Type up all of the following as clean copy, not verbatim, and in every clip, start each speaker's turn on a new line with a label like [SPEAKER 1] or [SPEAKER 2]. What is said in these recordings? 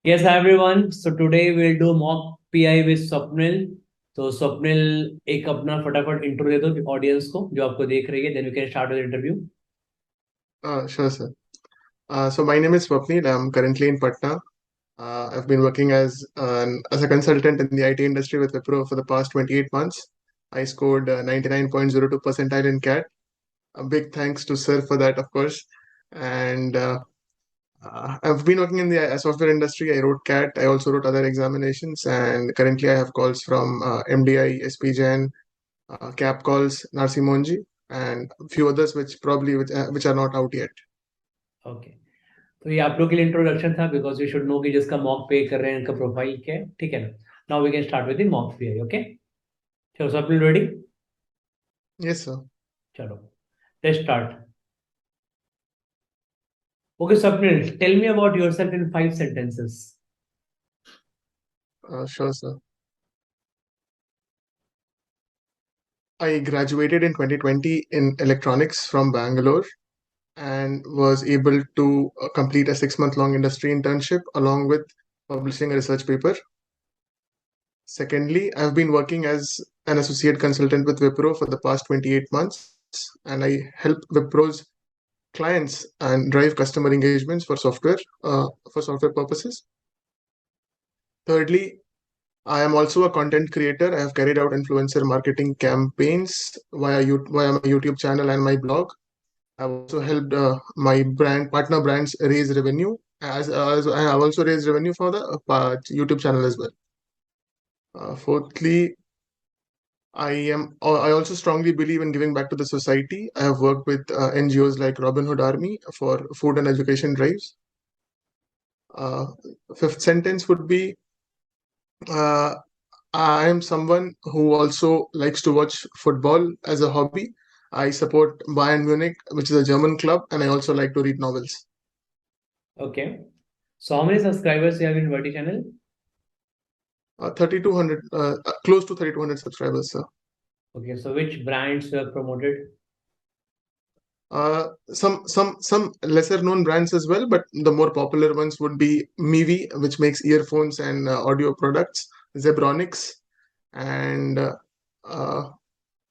[SPEAKER 1] Yes, hi everyone. So today we'll do mock PI with Swapnil. तो स्वप्निल एक अपना फटाफट इंट्रो दे दो ऑडियंस को जो आपको देख रही है, then we can start with interview.
[SPEAKER 2] Sure, sir. So my name is Swapnil. I'm currently in Patna. I've been working as a consultant in the IT industry with Wipro for the past 28 months. I scored 99.02 percentile in CAT. A big thanks to sir for that, of course. And I've been working in the software industry. I wrote CAT. I also wrote other examinations, and currently I have calls from MDI, SPJN, CAP calls, Narsi Monji, and a few others which are not out yet.
[SPEAKER 1] Okay. तो ये आप लोग के लिए introduction था because you should know कि जिसका mock पे कर रहे हैं इनका प्रोफाइल क्या है. ठीक है ना. Now we can start with the mock PI. Okay. चलो स्वप्निल रेडी.
[SPEAKER 2] Yes, sir.
[SPEAKER 1] चलो let's start. Okay Swapnil, tell me about yourself in 5 sentences.
[SPEAKER 2] Sure, sir. I graduated in 2020 in electronics from Bangalore and was able to complete a 6-month long industry internship along with publishing a research paper. Secondly, I've been working as an associate consultant with Wipro for the past 28 months, and I help Wipro's clients and drive customer engagements for software purposes. Thirdly, I am also a content creator. I have carried out influencer marketing campaigns via my YouTube channel and my blog. I've also helped my partner brands raise revenue as I have also raised revenue for the YouTube channel as well. Fourthly, I also strongly believe in giving back to the society. I have worked with NGOs like Robin Hood Army for food and education drives. Uh, Fifth sentence would be uh, I am someone who also likes to watch football as a hobby. I support Bayern Munich, which is a German club, and I also like to read novels.
[SPEAKER 1] Okay. So how many subscribers you have in Verti channel?
[SPEAKER 2] 3,200, close to 3,200 subscribers, sir.
[SPEAKER 1] Okay. So which brands you have promoted?
[SPEAKER 2] Some lesser known brands as well, but the more popular ones would be Mivi, which makes earphones and audio products, Zebronics, and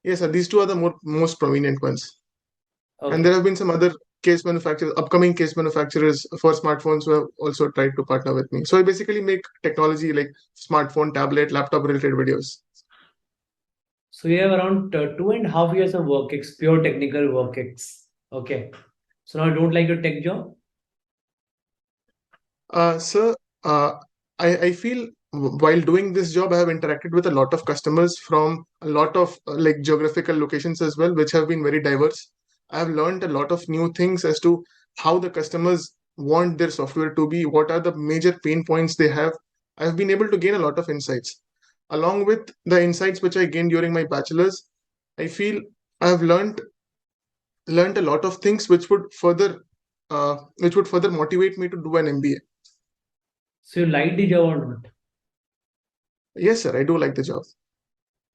[SPEAKER 2] yes, these two are the most prominent ones. And
[SPEAKER 1] okay.
[SPEAKER 2] there have been some other upcoming case manufacturers for smartphones who have also tried to partner with me. So I basically make technology like smartphone, tablet, laptop related videos.
[SPEAKER 1] So you have around 2.5 years of work ex, pure technical work ex. Okay. So now you don't like your tech job?
[SPEAKER 2] Sir, I feel while doing this job, I have interacted with a lot of customers from a lot of like geographical locations as well, which have been very diverse. I have learned a lot of new things as to how the customers want their software to be, what are the major pain points they have. I have been able to gain a lot of insights. Along with the insights which I gained during my bachelor's, I feel I have learned a lot of things which would further motivate me to do an MBA.
[SPEAKER 1] So you like the job or not?
[SPEAKER 2] Yes, sir, I do like the job.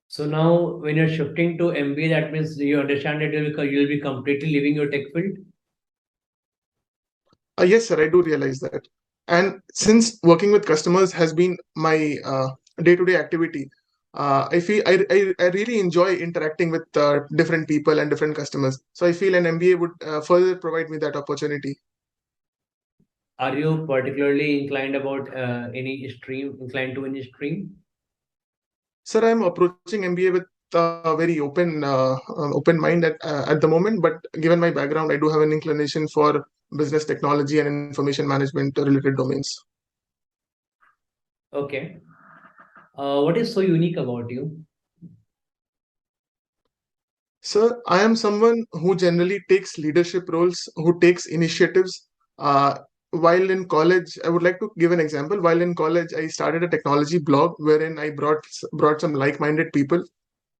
[SPEAKER 1] So now when you're shifting to MBA, that means you understand that you'll be completely leaving your tech field?
[SPEAKER 2] Yes, sir, I do realize that. And since working with customers has been my day-to-day activity, I feel I really enjoy interacting with different people and different customers. So I feel an MBA would further provide me that opportunity.
[SPEAKER 1] Are you particularly inclined about inclined to any stream?
[SPEAKER 2] Sir, I'm approaching MBA with a very open mind at the moment. But given my background, I do have an inclination for business technology and information management related domains.
[SPEAKER 1] Okay. What is so unique about you?
[SPEAKER 2] Sir, I am someone who generally takes leadership roles, who takes initiatives. Uh, while in college, I would like to give an example. While in college, I started a technology blog wherein I brought some like-minded people.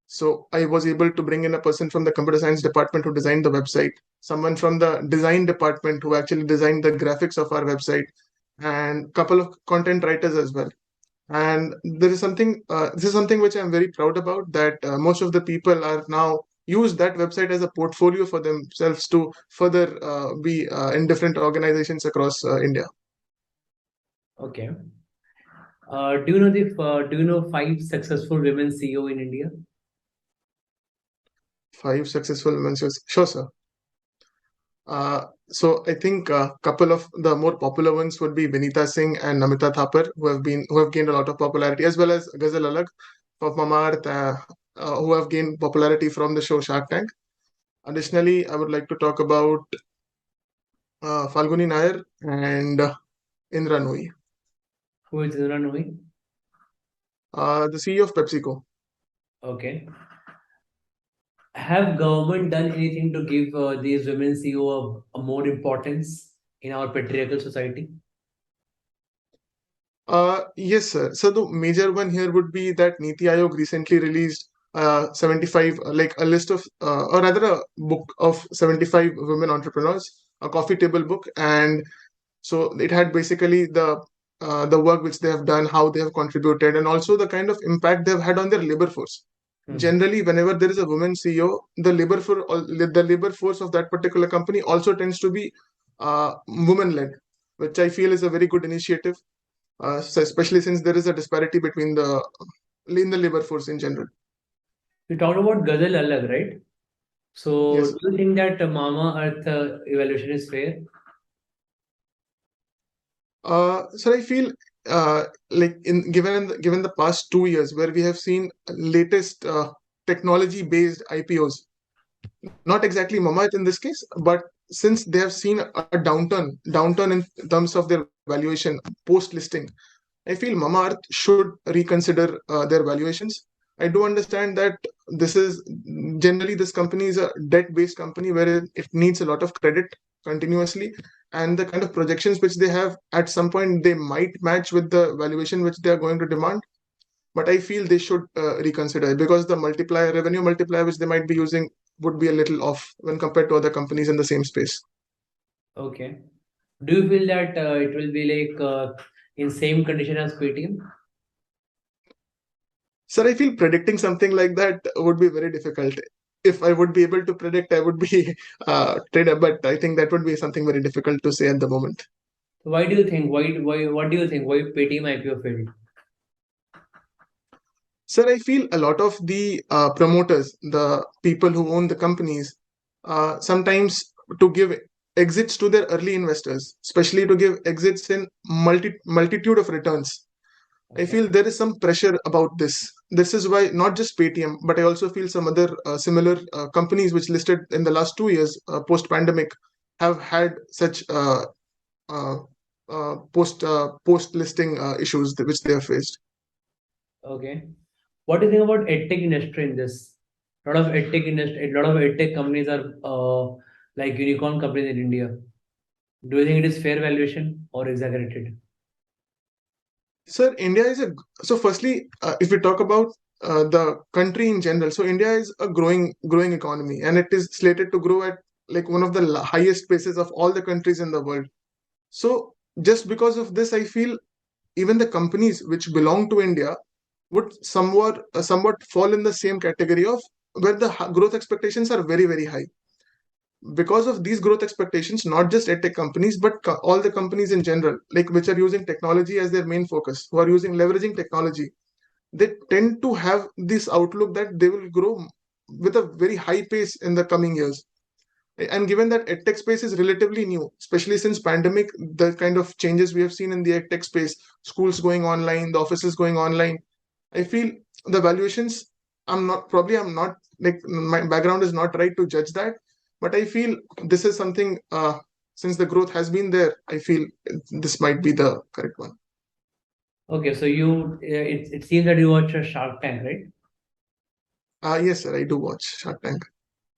[SPEAKER 2] So I was able to bring in a person from the computer science department who designed the website, someone from the design department who actually designed the graphics of our website, and a couple of content writers as well. And this is something which I'm very proud about, that most of the people are now use that website as a portfolio for themselves to further be in different organizations across India.
[SPEAKER 1] Okay. Do you know 5 successful women CEO in India?
[SPEAKER 2] 5 successful women. Sure, sir. So I think a couple of the more popular ones would be Vinita Singh and Namita Thapar, who have gained a lot of popularity, as well as Ghazal Alag of Mamaearth, who have gained popularity from the show Shark Tank. Additionally, I would like to talk about Falguni Nair and Indra Nooyi,
[SPEAKER 1] Who is Indra Nooyi?
[SPEAKER 2] the CEO of PepsiCo.
[SPEAKER 1] Okay. Have government done anything to give these women CEO a more importance in our patriarchal society?
[SPEAKER 2] Yes, sir. So the major one here would be that Niti Aayog recently released 75, like a list of, or rather a book of 75 women entrepreneurs, a coffee table book. And so it had basically the work which they have done, how they have contributed, and also the kind of impact they've had on their labor force. Generally, whenever there is a woman CEO, the labor force of that particular company also tends to be woman-led, which I feel is a very good initiative, so especially since there is a disparity between in the labor force in general.
[SPEAKER 1] You talked about Ghazal Alag, right? So,
[SPEAKER 2] Yes.
[SPEAKER 1] do you think that Mama Earth evaluation is fair?
[SPEAKER 2] So I feel like given the past 2 years where we have seen latest technology based IPOs, not exactly Mamaearth in this case, but since they have seen a downturn in terms of their valuation post listing, I feel Mamaearth should reconsider their valuations. I do understand that this company is a debt-based company where it needs a lot of credit continuously, and the kind of projections which they have at some point they might match with the valuation which they are going to demand. But I feel they should reconsider because the revenue multiplier which they might be using would be a little off when compared to other companies in the same space.
[SPEAKER 1] Okay. Do you feel that it will be like in same condition as Paytm?
[SPEAKER 2] Sir, I feel predicting something like that would be very difficult. If I would be able to predict, I would be trader, but I think that would be something very difficult to say at the moment.
[SPEAKER 1] Why do you think? Why? What do you think? Why Paytm IPO failed?
[SPEAKER 2] Sir, I feel a lot of the promoters, the people who own the companies, sometimes to give exits to their early investors, especially to give exits in multitude of returns. I
[SPEAKER 1] Okay.
[SPEAKER 2] feel there is some pressure about this. This is why not just Paytm, but I also feel some other similar companies which listed in the last 2 years post pandemic have had such uh, post listing issues which they have faced.
[SPEAKER 1] Okay. What do you think about edtech industry in this? A lot of edtech companies are like unicorn companies in India. Do you think it is fair valuation or exaggerated?
[SPEAKER 2] Sir, India is a so firstly, if we talk about the country in general, so India is a growing economy, and it is slated to grow at like one of the highest paces of all the countries in the world. So just because of this, I feel even the companies which belong to India would somewhat fall in the same category of where the growth expectations are very high. Because of these growth expectations, not just edtech companies, but all the companies in general, like which are using technology as their main focus, who are using leveraging technology, they tend to have this outlook that they will grow with a very high pace in the coming years. And given that edtech space is relatively new, especially since pandemic, the kind of changes we have seen in the edtech space, schools going online, the offices going online, I feel the valuations, I'm not like my background is not right to judge that, but I feel this is something since the growth has been there, I feel this might be the correct one.
[SPEAKER 1] Okay, so it seems that you watch a Shark Tank, right?
[SPEAKER 2] Yes, sir, I do watch Shark Tank.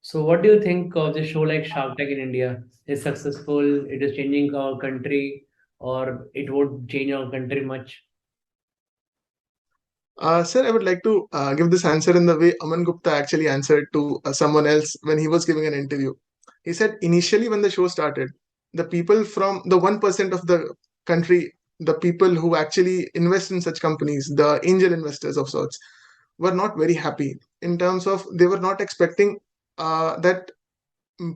[SPEAKER 1] So what do you think of the show like Shark Tank in India? Is successful? It is changing our country, or it won't change our country much?
[SPEAKER 2] Sir, I would like to give this answer in the way Aman Gupta actually answered to someone else when he was giving an interview. He said initially when the show started, the people from the 1% of the country, the people who actually invest in such companies, the angel investors of sorts, were not very happy in terms of they were not expecting that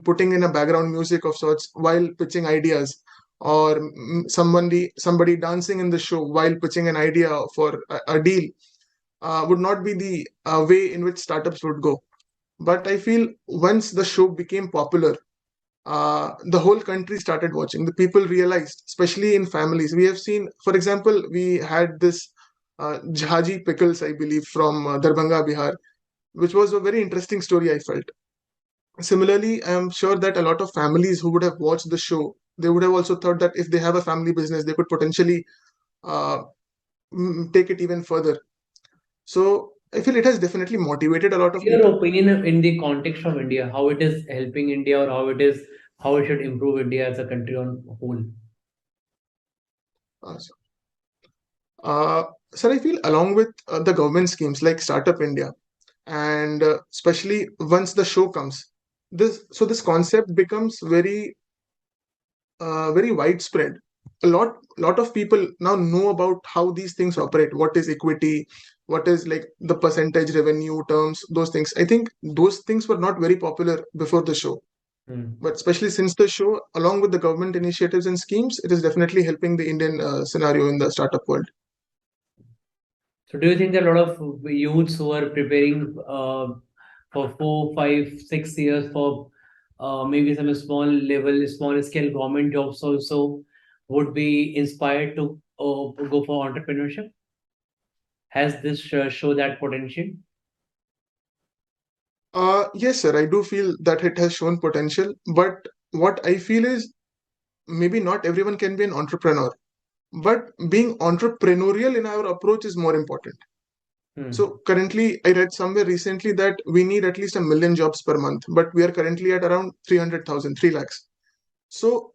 [SPEAKER 2] putting in a background music of sorts while pitching ideas or somebody dancing in the show while pitching an idea for a deal would not be the way in which startups would go. But I feel once the show became popular, the whole country started watching. The people realized, especially in families. We have seen, for example, we had this Jhaji pickles, I believe, from Darbhanga, Bihar, which was a very interesting story, I felt. Similarly, I'm sure that a lot of families who would have watched the show, they would have also thought that if they have a family business, they could potentially uh, take it even further. So I feel it has definitely motivated a lot of
[SPEAKER 1] Your
[SPEAKER 2] people.
[SPEAKER 1] opinion in the context of India, how it is helping India, or how it should improve India as a country on whole.
[SPEAKER 2] Uh, so, uh, Sir, I feel along with the government schemes like Startup India, and especially once the show comes, this concept becomes very widespread. A lot of people now know about how these things operate. What is equity? What is like the percentage revenue terms? Those things. I think those things were not very popular before the show, but especially since the show, along with the government initiatives and schemes, it is definitely helping the Indian scenario in the startup world.
[SPEAKER 1] So, do you think that a lot of youths who are preparing for 4, 5, 6 years for maybe some small level, small scale government jobs also would be inspired to go for entrepreneurship? Has this show that potential?
[SPEAKER 2] Yes, sir. I do feel that it has shown potential, but what I feel is maybe not everyone can be an entrepreneur, but being entrepreneurial in our approach is more important. So currently, I read somewhere recently that we need at least 1 million jobs per month, but we are currently at around 300,000, 3 lakhs. So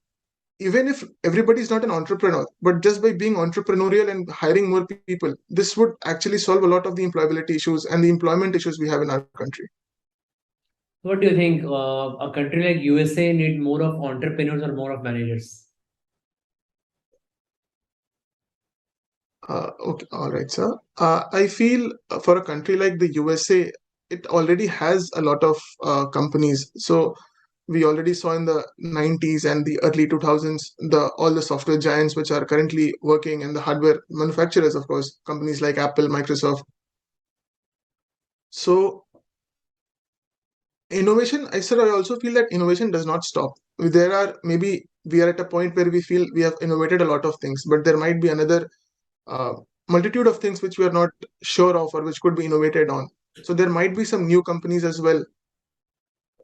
[SPEAKER 2] even if everybody is not an entrepreneur, but just by being entrepreneurial and hiring more people, this would actually solve a lot of the employability issues and the employment issues we have in our country.
[SPEAKER 1] What do you think? A country like USA need more of entrepreneurs or more of managers?
[SPEAKER 2] Okay, all right, sir. I feel for a country like the USA, it already has a lot of companies. So we already saw in the 90s and the early 2000s the all the software giants which are currently working, and the hardware manufacturers, of course, companies like Apple, Microsoft. So innovation, I said, I also feel that innovation does not stop. There are maybe we are at a point where we feel we have innovated a lot of things, but there might be another uh, multitude of things which we are not sure of or which could be innovated on. So there might be some new companies as well.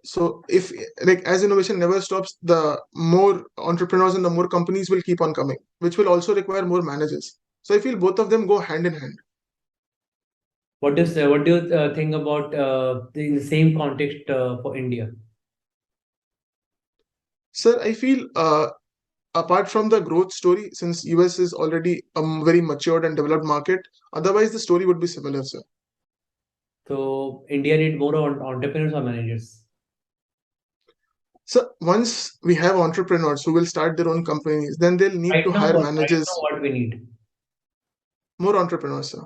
[SPEAKER 2] So if like as innovation never stops, the more entrepreneurs and the more companies will keep on coming, which will also require more managers. So I feel both of them go hand in hand.
[SPEAKER 1] What do you think about the same context for India?
[SPEAKER 2] Sir, I feel apart from the growth story, since US is already a very matured and developed market, otherwise the story would be similar, sir.
[SPEAKER 1] So India need more entrepreneurs or managers?
[SPEAKER 2] So once we have entrepreneurs who will start their own companies, then they'll need to hire
[SPEAKER 1] Right now
[SPEAKER 2] managers,
[SPEAKER 1] what we need?
[SPEAKER 2] more entrepreneurs, sir.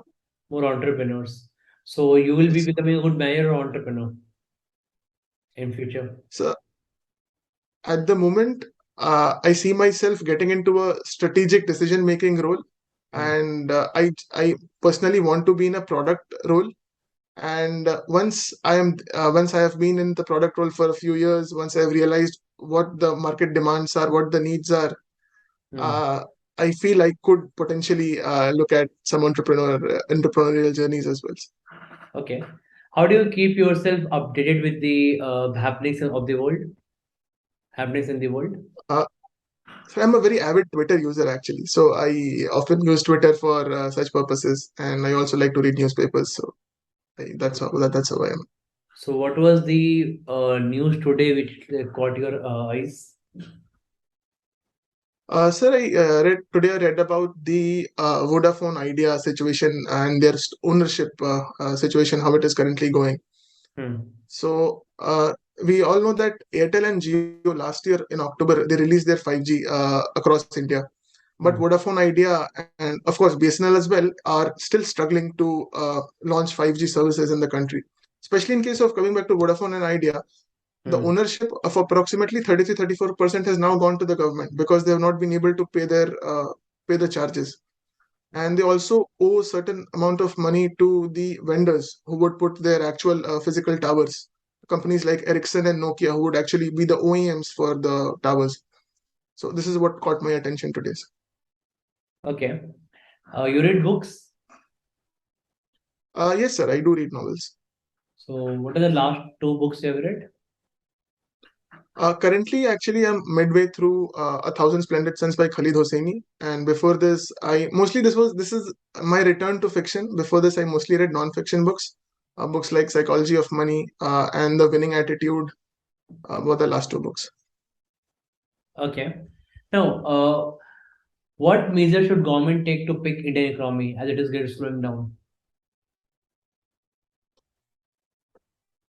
[SPEAKER 1] More entrepreneurs. So you will be
[SPEAKER 2] Yes.
[SPEAKER 1] becoming a good manager or entrepreneur in future.
[SPEAKER 2] So at the moment, I see myself getting into a strategic decision making role, and I personally want to be in a product role. And once I have been in the product role for a few years, once I've realized what the market demands are, what the needs are,
[SPEAKER 1] Hmm.
[SPEAKER 2] uh, I feel I could potentially look at some entrepreneurial journeys as well.
[SPEAKER 1] Okay. How do you keep yourself updated with the happenings of the world? Happenings in the world?
[SPEAKER 2] Uh, so I'm a very avid Twitter user actually, so I often use Twitter for such purposes, and I also like to read newspapers. So that's how I am.
[SPEAKER 1] So what was the news today which caught your eyes?
[SPEAKER 2] Sir, I read about the Vodafone Idea situation and their ownership situation, how it is currently going.
[SPEAKER 1] Hmm.
[SPEAKER 2] So we all know that Airtel and Jio last year in October they released their 5G across India, but
[SPEAKER 1] Hmm.
[SPEAKER 2] Vodafone Idea and of course BSNL as well are still struggling to launch 5G services in the country. Especially in case of coming back to Vodafone and Idea, the ownership of approximately 33-34% has now gone to the government because they have not been able to pay the charges. And they also owe a certain amount of money to the vendors who would put their actual physical towers. Companies like Ericsson and Nokia who would actually be the OEMs for the towers. So this is what caught my attention today.
[SPEAKER 1] Okay. You read books?
[SPEAKER 2] Yes, sir, I do read novels.
[SPEAKER 1] So what are the last two books you have read?
[SPEAKER 2] Currently, actually, I'm midway through A Thousand Splendid Suns by Khalid Hosseini, and before this, this is my return to fiction. Before this, I mostly read non-fiction books, books like Psychology of Money and The Winning Attitude. Were the last two books.
[SPEAKER 1] Okay. Now, what measures should government take to pick Indian economy as it is getting slowing down?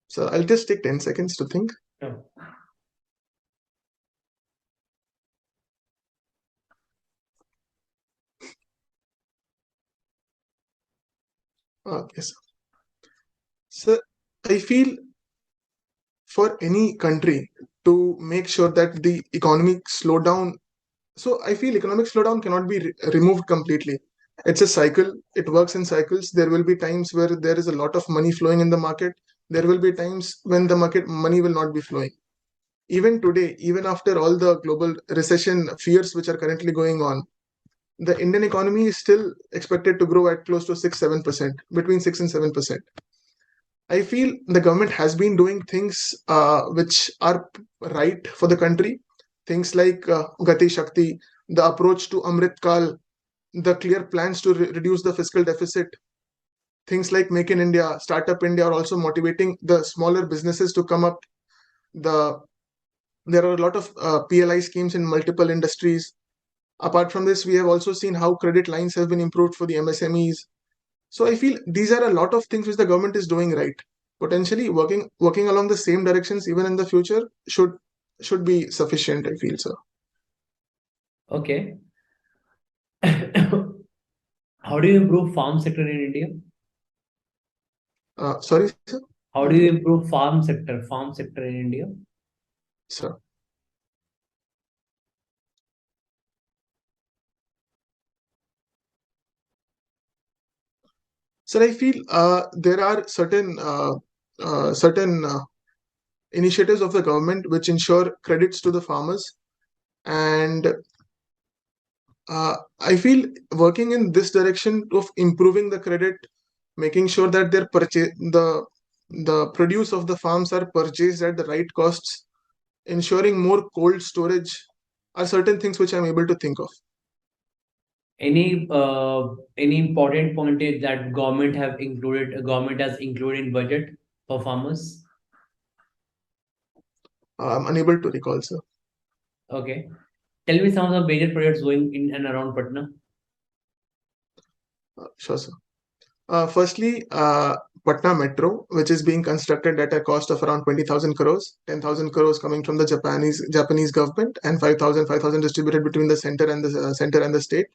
[SPEAKER 2] So I'll just take 10 seconds to think.
[SPEAKER 1] No.
[SPEAKER 2] Yes. So I feel for any country to make sure that the economic slowdown, so I feel economic slowdown cannot be removed completely. It's a cycle. It works in cycles. There will be times where there is a lot of money flowing in the market. There will be times when the market money will not be flowing. Even today, even after all the global recession fears which are currently going on, the Indian economy is still expected to grow at close to 6-7%, between 6 and 7%. I feel the government has been doing things which are right for the country. Things like Gati Shakti, the approach to Amrit Kal, the clear plans to reduce the fiscal deficit. Things like Make in India, Startup India are also motivating the smaller businesses to come up. There are a lot of PLI schemes in multiple industries. Apart from this, we have also seen how credit lines have been improved for the MSMEs. So I feel these are a lot of things which the government is doing right. Potentially working along the same directions even in the future should be sufficient, I feel so.
[SPEAKER 1] Okay. How do you improve farm sector in India?
[SPEAKER 2] Sorry, sir.
[SPEAKER 1] How do you improve farm sector in India?
[SPEAKER 2] Sir. Sir, I feel there are certain initiatives of the government which ensure credits to the farmers, and I feel working in this direction of improving the credit, making sure that the produce of the farms are purchased at the right costs, ensuring more cold storage are certain things which I'm able to think of.
[SPEAKER 1] Any important point is that government has included in budget for farmers?
[SPEAKER 2] I'm unable to recall, sir.
[SPEAKER 1] Okay. Tell me some of the major projects going in and around Patna.
[SPEAKER 2] Sure, sir. Firstly, Patna Metro, which is being constructed at a cost of around 20,000 crores, 10,000 crores coming from the Japanese government, and 5,000 distributed between the center and the state.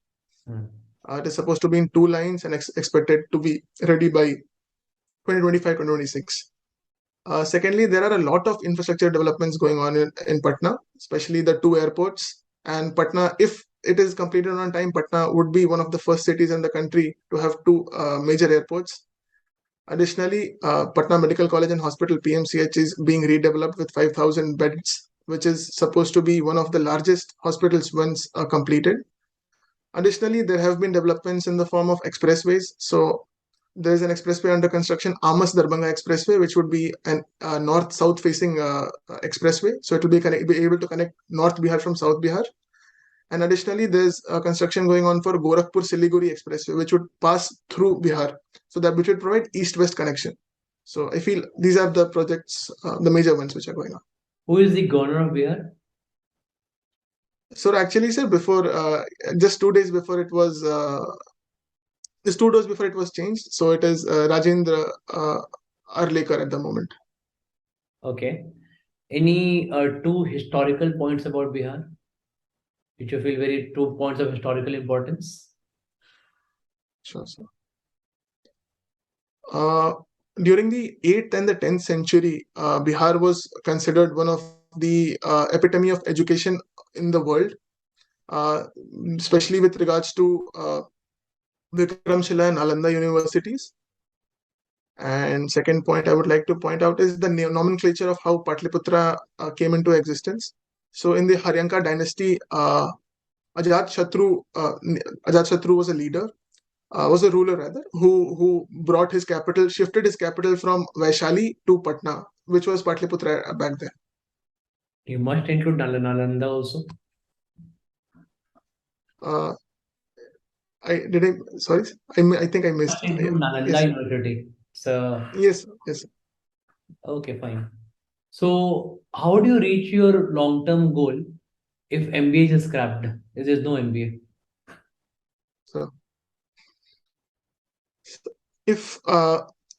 [SPEAKER 2] It is supposed to be in two lines and expected to be ready by 2025-2026. Secondly, there are a lot of infrastructure developments going on in Patna, especially the two airports. And Patna, if it is completed on time, Patna would be one of the first cities in the country to have two major airports. Additionally, Patna Medical College and Hospital PMCH is being redeveloped with 5,000 beds, which is supposed to be one of the largest hospitals once completed. Additionally, there have been developments in the form of expressways. So there is an expressway under construction, Amas Darbhanga Expressway, which would be an north-south facing expressway. So it will be able to connect North Bihar from South Bihar. And additionally, there's construction going on for Gorakhpur Siliguri Expressway, which would pass through Bihar, so that which would provide east-west connection. So I feel these are the projects, the major ones which are going on.
[SPEAKER 1] Who is the governor of Bihar?
[SPEAKER 2] So actually, sir, before just 2 days before it was just 2 days before it was changed, so it is Rajendra Arlekar at the moment.
[SPEAKER 1] Okay. Any two historical points about Bihar, which you feel very two points of historical importance?
[SPEAKER 2] Sure, sir. during the 8th and the 10th century, Bihar was considered one of the epitome of education in the world, uh, especially with regards to Vikramshila and Nalanda universities. And second point I would like to point out is the nomenclature of how Patliputra came into existence. So in the Haryanka dynasty, Ajat Shatru was a leader, was a ruler rather, who brought his capital, shifted his capital from Vaishali to Patna, which was Patliputra back then.
[SPEAKER 1] You must include Nalanda also.
[SPEAKER 2] Uh, sorry, I think I missed.
[SPEAKER 1] Must include Nalanda
[SPEAKER 2] Yes,
[SPEAKER 1] University. So,
[SPEAKER 2] yes.
[SPEAKER 1] okay, fine. So, how do you reach your long-term goal if MBA is scrapped? If there's no MBA?
[SPEAKER 2] So if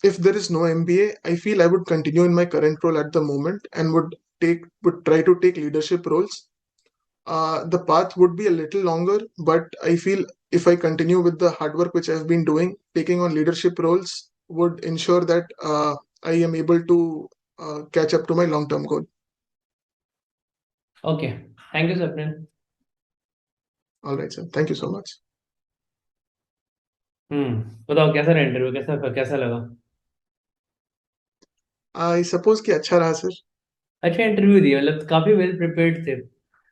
[SPEAKER 2] if there is no MBA, I feel I would continue in my current role at the moment and would try to take leadership roles. The path would be a little longer, but I feel if I continue with the hard work which I've been doing, taking on leadership roles would ensure that I am able to catch up to my long-term goal.
[SPEAKER 1] Okay. Thank you, Sapnil.
[SPEAKER 2] All right, sir. Thank you so much.
[SPEAKER 1] बताओ कैसा रहा interview, कैसा कैसा लगा?
[SPEAKER 2] I suppose कि अच्छा रहा sir.
[SPEAKER 1] अच्छा इंटरव्यू दिया, मतलब काफी वेल प्रिपेयर्ड थे,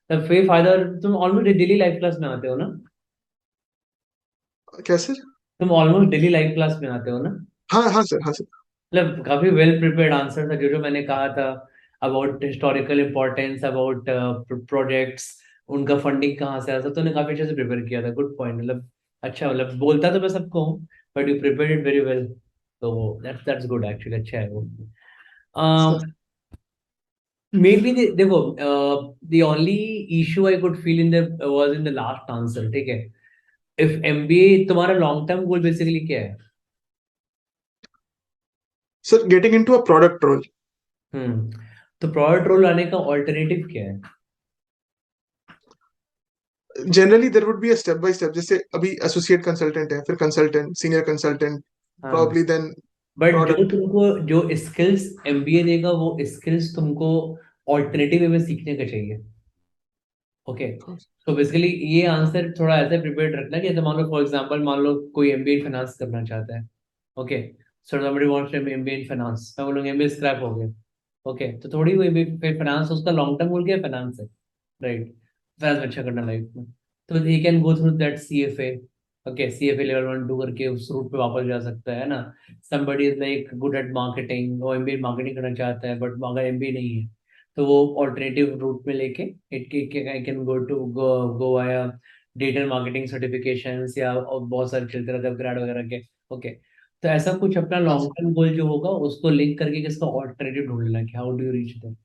[SPEAKER 1] तब फिर फायदा। तुम ऑलमोस्ट डेली लाइव क्लास में आते हो ना?
[SPEAKER 2] क्या सर?
[SPEAKER 1] तुम ऑलमोस्ट डेली लाइव क्लास में आते हो ना?
[SPEAKER 2] हाँ सर, हाँ सर.
[SPEAKER 1] मतलब काफी वेल प्रिपेयर्ड आंसर था, जो जो मैंने कहा था about historical importance, about projects, उनका फंडिंग कहाँ से आया, सब तूने काफी अच्छे से प्रिपेयर किया था। Good point. मतलब अच्छा, मतलब बोलता तो मैं सबको हूँ, but you prepared it very well. तो दैट्स गुड एक्चुअली, अच्छा है वो।
[SPEAKER 2] सर.
[SPEAKER 1] मे बी देखो, the only issue I could feel in the was in the last answer, ठीक है? इफ एमबीए तुम्हारा लॉन्ग टर्म गोल बेसिकली क्या है?
[SPEAKER 2] Sir, getting into a product role.
[SPEAKER 1] तो प्रोडक्ट रोल आने का ऑल्टरनेटिव क्या है?
[SPEAKER 2] Generally there would be a step by step. जैसे अभी एसोसिएट कंसल्टेंट है, फिर कंसल्टेंट, सीनियर कंसल्टेंट,
[SPEAKER 1] हाँ,
[SPEAKER 2] probably then
[SPEAKER 1] बट जो
[SPEAKER 2] product.
[SPEAKER 1] तुमको जो स्किल्स एमबीए देगा, वो स्किल्स तुमको ऑल्टरनेटिव वे में सीखने का चाहिए। ओके, तो बेसिकली ये आंसर थोड़ा ऐसे प्रिपेयर्ड रखना कि जैसे मान लो फॉर एग्जांपल, मान लो कोई एमबीए फाइनेंस करना चाहता है। Okay, so somebody wants to MBA in finance, मैं बोलूंगा एमबीए स्क्रैप हो गया। ओके, तो थोड़ी वो एमबीए फाइनेंस, उसका लॉन्ग टर्म गोल क्या है? फाइनेंस है, राइट? फाइनेंस अच्छा करना लाइफ में, तो he can go through that CFA. Okay, CFA level 1 2 करके उस रूट पे वापस जा सकता है ना? Somebody is like good at marketing, वो एमबीए मार्केटिंग करना चाहता है, बट अगर एमबीए नहीं है तो वो ऑल्टरनेटिव रूट में लेके इट आई कैन गो आया डिजिटल मार्केटिंग सर्टिफिकेशंस, या और बहुत सारे चलते रहते हैं अपग्रेड वगैरह के। ओके, तो ऐसा कुछ अपना
[SPEAKER 2] हाँ
[SPEAKER 1] लॉन्ग टर्म गोल जो होगा उसको लिंक करके किसका ऑल्टरनेटिव ढूंढना है कि how do you reach them.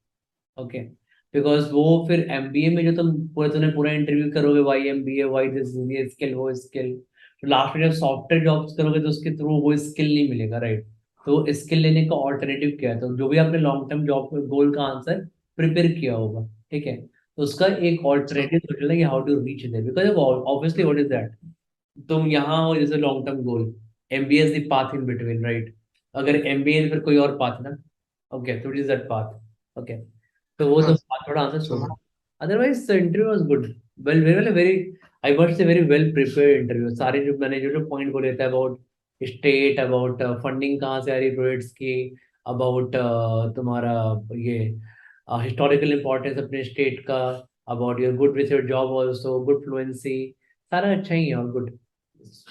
[SPEAKER 1] Okay, because वो फिर एमबीए में जो तुमने पूरा इंटरव्यू करोगे, वाई एमबीए, वाई दिस, ये स्किल वो स्किल, तो लास्ट में जब सॉफ्टवेयर जॉब्स करोगे तो उसके थ्रू वो स्किल नहीं मिलेगा, राइट? तो स्किल लेने का ऑल्टरनेटिव क्या है? तो जो भी आपने लॉन्ग टर्म जॉब गोल का आंसर प्रिपेयर किया होगा, ठीक है, तो उसका एक
[SPEAKER 2] सर.
[SPEAKER 1] ऑल्टरनेटिव सोचना कि how to reach there, because obviously what is that, तुम यहाँ हो जैसे long term goal, MBA is the path in between, right? अगर एमबीए फिर कोई और पाथ ना, ओके, तो it is that path. Okay, तो वो तो
[SPEAKER 2] हाँ
[SPEAKER 1] थोड़ा आंसर
[SPEAKER 2] समझ.
[SPEAKER 1] सोचना। Otherwise the interview was good, well very very, I must say very well prepared interview. सारे जो मैंने जो जो पॉइंट बोले थे अबाउट स्टेट, अबाउट फंडिंग कहाँ से आ रही प्रोजेक्ट्स की, अबाउट तुम्हारा ये हिस्टोरिकल इम्पोर्टेंस अपने स्टेट का, about your good with your job also, good fluency, सारा अच्छा ही है और गुड,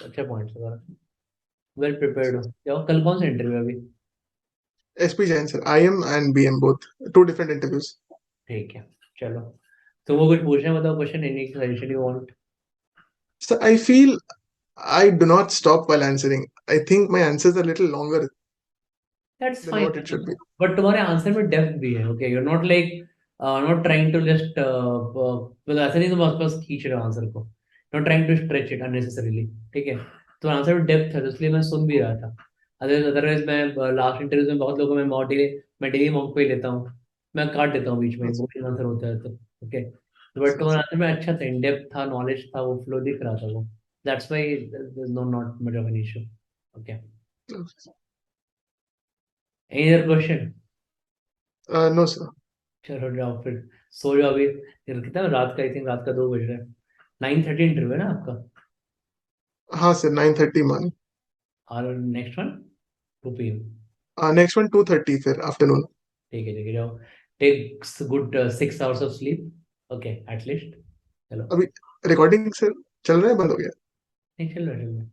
[SPEAKER 1] अच्छा पॉइंट सारा, वेल प्रिपेयर्ड हो जाओ। कल कौन सा इंटरव्यू है अभी?
[SPEAKER 2] SP Jain sir, IM and BM both, two different interviews.
[SPEAKER 1] ठीक है, चलो। तो वो कुछ पूछना है, बताओ question, any suggestion you want?
[SPEAKER 2] So I feel I do not stop while answering. I think my answers are a little longer
[SPEAKER 1] that's
[SPEAKER 2] than
[SPEAKER 1] fine,
[SPEAKER 2] what it should be.
[SPEAKER 1] But तुम्हारे आंसर में depth भी है। Okay, you are not like not trying to just, मतलब ऐसा नहीं तुम आसपास खींच रहे हो आंसर को, not trying to stretch it unnecessarily, ठीक है? तो आंसर में डेप्थ है, तो इसलिए मैं सुन भी रहा था। अदरवाइज मैं लास्ट इंटरव्यू में बहुत लोगों में मैं डेली मॉक पे ही लेता हूँ, मैं काट देता हूँ बीच में, बोरिंग आंसर होता है तो। ओके, बट तुम्हारा आंसर में अच्छा था, इन डेप्थ था, नॉलेज था, वो फ्लो दिख रहा था वो, that's why no not much of an issue. Okay, Any other question?
[SPEAKER 2] No, sir.
[SPEAKER 1] चलो जाओ फिर सो जाओ अभी। फिर कितना रात का, आई थिंक रात का 2 बज रहा है। 9:30 इंटरव्यू है ना आपका?
[SPEAKER 2] हाँ सर, 9:30 मॉर्निंग।
[SPEAKER 1] और next one 2 p.m.
[SPEAKER 2] Next one 2:30 फिर आफ्टरनून।
[SPEAKER 1] ठीक है जाओ। Take good 6 hours of sleep, okay at least. चलो।
[SPEAKER 2] अभी रिकॉर्डिंग सर चल रहा है, बंद हो गया?
[SPEAKER 1] नहीं चल रहा है।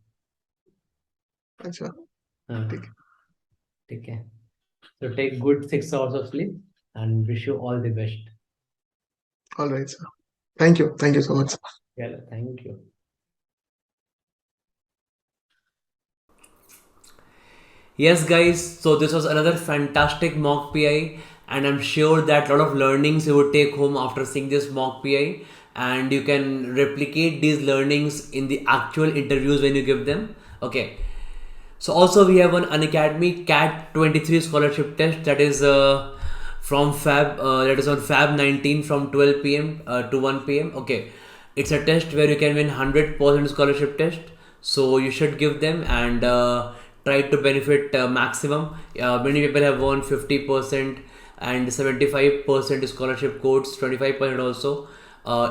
[SPEAKER 2] अच्छा, ठीक
[SPEAKER 1] हाँ ठीक है। So take good 6 hours of sleep and wish you all the best.
[SPEAKER 2] है। All right sir, thank you so much.
[SPEAKER 1] Yeah, thank you. Yes, guys, so this was another fantastic mock PI, and I'm sure that a lot of learnings you would take home after seeing this mock PI, and you can replicate these learnings in the actual interviews when you give them. Okay, so also we have one Unacademy CAT 23 scholarship test that is from that is on Fab 19 from 12 p.m. To 1 p.m. Okay, it's a test where you can win 100% scholarship test. So you should give them and try to benefit maximum. Many people have won 50% and 75% scholarship codes, 25% also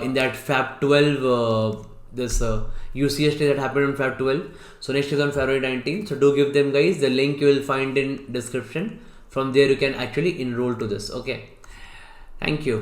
[SPEAKER 1] in that Fab 12. This UCS day that happened on Feb 12. So next is on February 19th. So do give them, guys. The link you will find in description. From there you can actually enroll to this. Okay. Thank you.